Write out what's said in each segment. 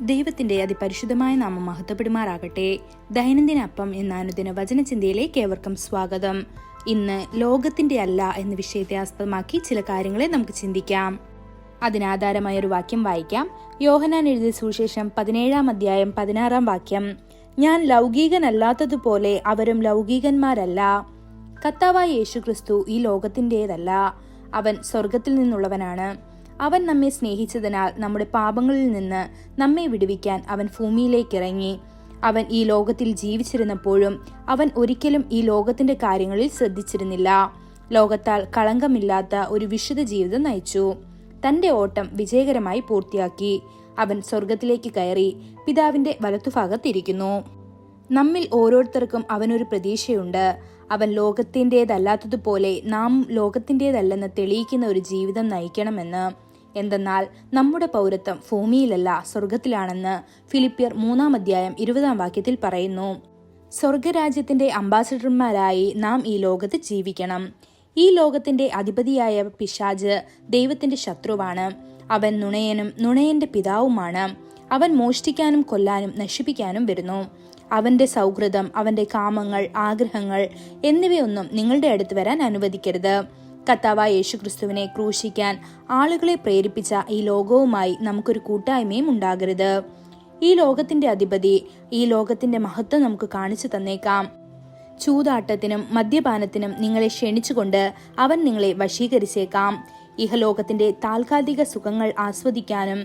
ദൈവത്തിന്റെ അതിപരിശുദ്ധമായ നാമം മഹത്വപ്പെടുമാറാകട്ടെ. ദൈനംദിന അപ്പം എന്ന അനുദിന വചനചിന്തയിലേക്ക് ഏവർക്കും സ്വാഗതം. ഇന്ന് ലോകത്തിന്റെ അല്ല എന്ന വിഷയത്തെ ആസ്പദമാക്കി ചില കാര്യങ്ങളെ നമുക്ക് ചിന്തിക്കാം. അതിനാധാരമായ ഒരു വാക്യം വായിക്കാം. യോഹന്നാൻ എഴുതിയ സുവിശേഷം 17-ാം അധ്യായം 16-ാം വാക്യം. ഞാൻ ലൗകികനല്ലാത്തതുപോലെ അവരും ലൗകികന്മാരല്ല. കർത്താവായ യേശുക്രിസ്തു ഈ ലോകത്തിൻ്റെതല്ല, അവൻ സ്വർഗത്തിൽ നിന്നുള്ളവനാണ്. അവൻ നമ്മെ സ്നേഹിച്ചതിനാൽ നമ്മുടെ പാപങ്ങളിൽ നിന്ന് നമ്മെ വിടുവിക്കാൻ അവൻ ഭൂമിയിലേക്ക് ഇറങ്ങി. അവൻ ഈ ലോകത്തിൽ ജീവിച്ചിരുന്നപ്പോഴും അവൻ ഒരിക്കലും ഈ ലോകത്തിന്റെ കാര്യങ്ങളിൽ ശ്രദ്ധിച്ചിരുന്നില്ല. ലോകത്താൽ കളങ്കമില്ലാത്ത ഒരു വിശുദ്ധ ജീവിതം നയിച്ചു. തന്റെ ഓട്ടം വിജയകരമായി പൂർത്തിയാക്കി അവൻ സ്വർഗത്തിലേക്ക് കയറി പിതാവിന്റെ വലത്തുഭാഗത്തിരിക്കുന്നു. നമ്മിൽ ഓരോരുത്തർക്കും അവനൊരു പ്രതീക്ഷയുണ്ട്. അവൻ ലോകത്തിൻ്റെതല്ലാത്തതുപോലെ നാം ലോകത്തിൻ്റെതല്ലെന്ന് തെളിയിക്കുന്ന ഒരു ജീവിതം നയിക്കണമെന്ന്. എന്തെന്നാൽ നമ്മുടെ പൗരത്വം ഭൂമിയിലല്ല സ്വർഗത്തിലാണെന്ന് ഫിലിപ്പിയർ 3-ാം അധ്യായം 20-ാം വാക്യത്തിൽ പറയുന്നു. സ്വർഗരാജ്യത്തിന്റെ അംബാസഡർമാരായി നാം ഈ ലോകത്ത് ജീവിക്കണം. ഈ ലോകത്തിന്റെ അധിപതിയായ പിശാച് ദൈവത്തിന്റെ ശത്രുവാണ്. അവൻ നുണയനും നുണയന്റെ പിതാവുമാണ്. അവൻ മോഷ്ടിക്കാനും കൊല്ലാനും നശിപ്പിക്കാനും വരുന്നു. അവന്റെ സൗഹൃദം, അവന്റെ കാമങ്ങൾ, ആഗ്രഹങ്ങൾ എന്നിവയൊന്നും നിങ്ങളുടെ അടുത്ത് വരാൻ അനുവദിക്കരുത്. കർത്താവായ യേശുക്രിസ്തുവിനെ ക്രൂശിക്കാൻ ആളുകളെ പ്രേരിപ്പിച്ച ഈ ലോകവുമായി നമുക്കൊരു കൂട്ടായ്മയും ഉണ്ടാകരുത്. ഈ ലോകത്തിന്റെ അധിപതി ഈ ലോകത്തിന്റെ മഹത്വം നമുക്ക് കാണിച്ചു തന്നേക്കാം. ചൂതാട്ടത്തിനും മദ്യപാനത്തിനും നിങ്ങളെ ക്ഷണിച്ചുകൊണ്ട് അവൻ നിങ്ങളെ വശീകരിച്ചേക്കാം. ഇഹലോകത്തിന്റെ താൽക്കാലിക സുഖങ്ങൾ ആസ്വദിക്കാനും.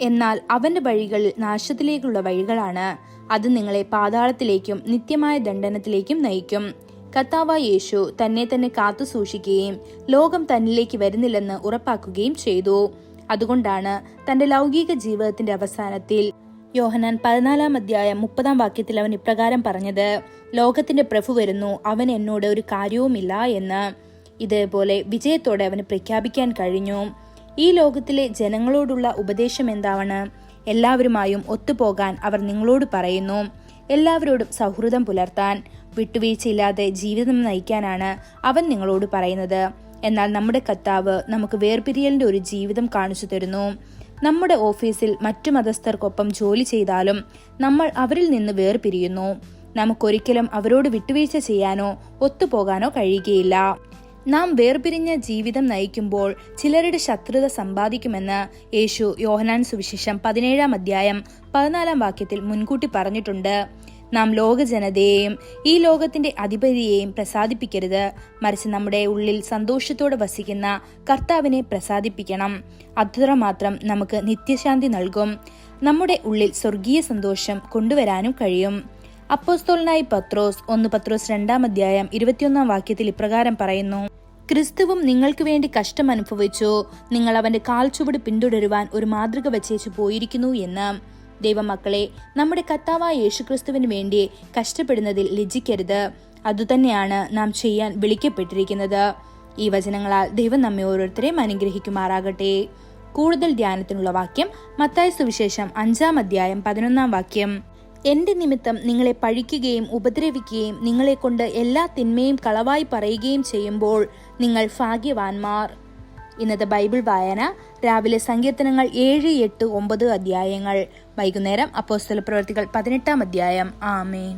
എന്നാൽ അവന്റെ വഴികൾ നാശത്തിലേക്കുള്ള വഴികളാണ്. അത് നിങ്ങളെ പാതാളത്തിലേക്കും നിത്യമായ ദണ്ഡനത്തിലേക്കും നയിക്കും. കർത്താവായ യേശു തന്നെ കാത്തു സൂക്ഷിക്കുകയും ലോകം തന്നിലേക്ക് വരുന്നില്ലെന്ന് ഉറപ്പാക്കുകയും ചെയ്തു. അതുകൊണ്ടാണ് തന്റെ ലൗകിക ജീവിതത്തിന്റെ അവസാനത്തിൽ യോഹന്നാൻ 14-ാം അധ്യായം 30-ാം വാക്യത്തിൽ അവൻ ഇപ്രകാരം പറഞ്ഞത്, ലോകത്തിന്റെ പ്രഭു വരുന്നു, അവൻ എന്നോട് ഒരു കാര്യവുമില്ല എന്ന്. ഇതേപോലെ വിജയത്തോടെ അവന് പ്രഖ്യാപിക്കാൻ കഴിഞ്ഞു. ഈ ലോകത്തിലെ ജനങ്ങളോടുള്ള ഉപദേശം എന്താണ്? എല്ലാവരുമായും ഒത്തുപോകാൻ അവർ നിങ്ങളോട് പറയുന്നു. എല്ലാവരോടും സൗഹൃദം പുലർത്താൻ, വിട്ടുവീഴ്ചയില്ലാതെ ജീവിതം നയിക്കാനാണ് അവൻ നിങ്ങളോട് പറയുന്നത്. എന്നാൽ നമ്മുടെ കർത്താവ് നമുക്ക് വേർപിരിയലിന്റെ ഒരു ജീവിതം കാണിച്ചു തരുന്നു. നമ്മുടെ ഓഫീസിൽ മറ്റു മതസ്ഥർക്കൊപ്പം ജോലി ചെയ്താലും നമ്മൾ അവരിൽ നിന്ന് വേർപിരിയുന്നു. നമുക്കൊരിക്കലും അവരോട് വിട്ടുവീഴ്ച ചെയ്യാനോ ഒത്തുപോകാനോ കഴിയുകയില്ല. നാം വേർപിരിഞ്ഞ ജീവിതം നയിക്കുമ്പോൾ ചിലരുടെ ശത്രുത സമ്പാദിക്കുമെന്ന് യേശു യോഹന്നാൻ സുവിശേഷം 17-ാം അധ്യായം 14-ാം വാക്യത്തിൽ മുൻകൂട്ടി പറഞ്ഞിട്ടുണ്ട്. നാം ലോകജനതയെയും ഈ ലോകത്തിന്റെ അധിപതിയെയും പ്രസാദിപ്പിക്കരുത്, മറിച്ച് നമ്മുടെ ഉള്ളിൽ സന്തോഷത്തോടെ വസിക്കുന്ന കർത്താവിനെ പ്രസാദിപ്പിക്കണം. അത്രമാത്രം നമുക്ക് നിത്യശാന്തി നൽകും. നമ്മുടെ ഉള്ളിൽ സ്വർഗീയ സന്തോഷം കൊണ്ടുവരാനും കഴിയും. അപ്പോസ്തലനായ പത്രോസ് 1 പത്രോസ് 2-ാം അധ്യായം 21-ാം വാക്യത്തിൽ ഇപ്രകാരം പറയുന്നു, ക്രിസ്തുവും നിങ്ങൾക്ക് വേണ്ടി കഷ്ടം അനുഭവിച്ചു, നിങ്ങൾ അവന്റെ കാൽച്ചുവട് പിന്തുടരുവാൻ ഒരു മാതൃക വച്ചേച്ചു പോയിരിക്കുന്നു എന്ന്. ദൈവമക്കളെ, നമ്മുടെ കർത്താവായ യേശുക്രിസ്തുവിന് വേണ്ടി കഷ്ടപ്പെടുന്നതിൽ ലജ്ജിക്കരുത്. അതുതന്നെയാണ് നാം ചെയ്യാൻ വിളിക്കപ്പെട്ടിരിക്കുന്നത്. ഈ വചനങ്ങളാൽ ദൈവം നമ്മെ ഓരോരുത്തരെയും അനുഗ്രഹിക്കുമാറാകട്ടെ. കൂടുതൽ ധ്യാനത്തിനുള്ള വാക്യം മത്തായി സുവിശേഷം 5-ാം അധ്യായം 11-ാം വാക്യം. എന്റെ നിമിത്തം നിങ്ങളെ പഴിക്കുകയും ഉപദ്രവിക്കുകയും നിങ്ങളെ കൊണ്ട് എല്ലാ തിന്മയും കളവായി പറയുകയും ചെയ്യുമ്പോൾ നിങ്ങൾ ഭാഗ്യവാന്മാർ. ഇന്നത്തെ ബൈബിൾ വായന രാവിലെ സങ്കീർത്തനങ്ങൾ 7, 8, 9 അധ്യായങ്ങൾ. വൈകുന്നേരം അപ്പോസ്തല പ്രവൃത്തികൾ 18-ാം അധ്യായം. ആമേൻ.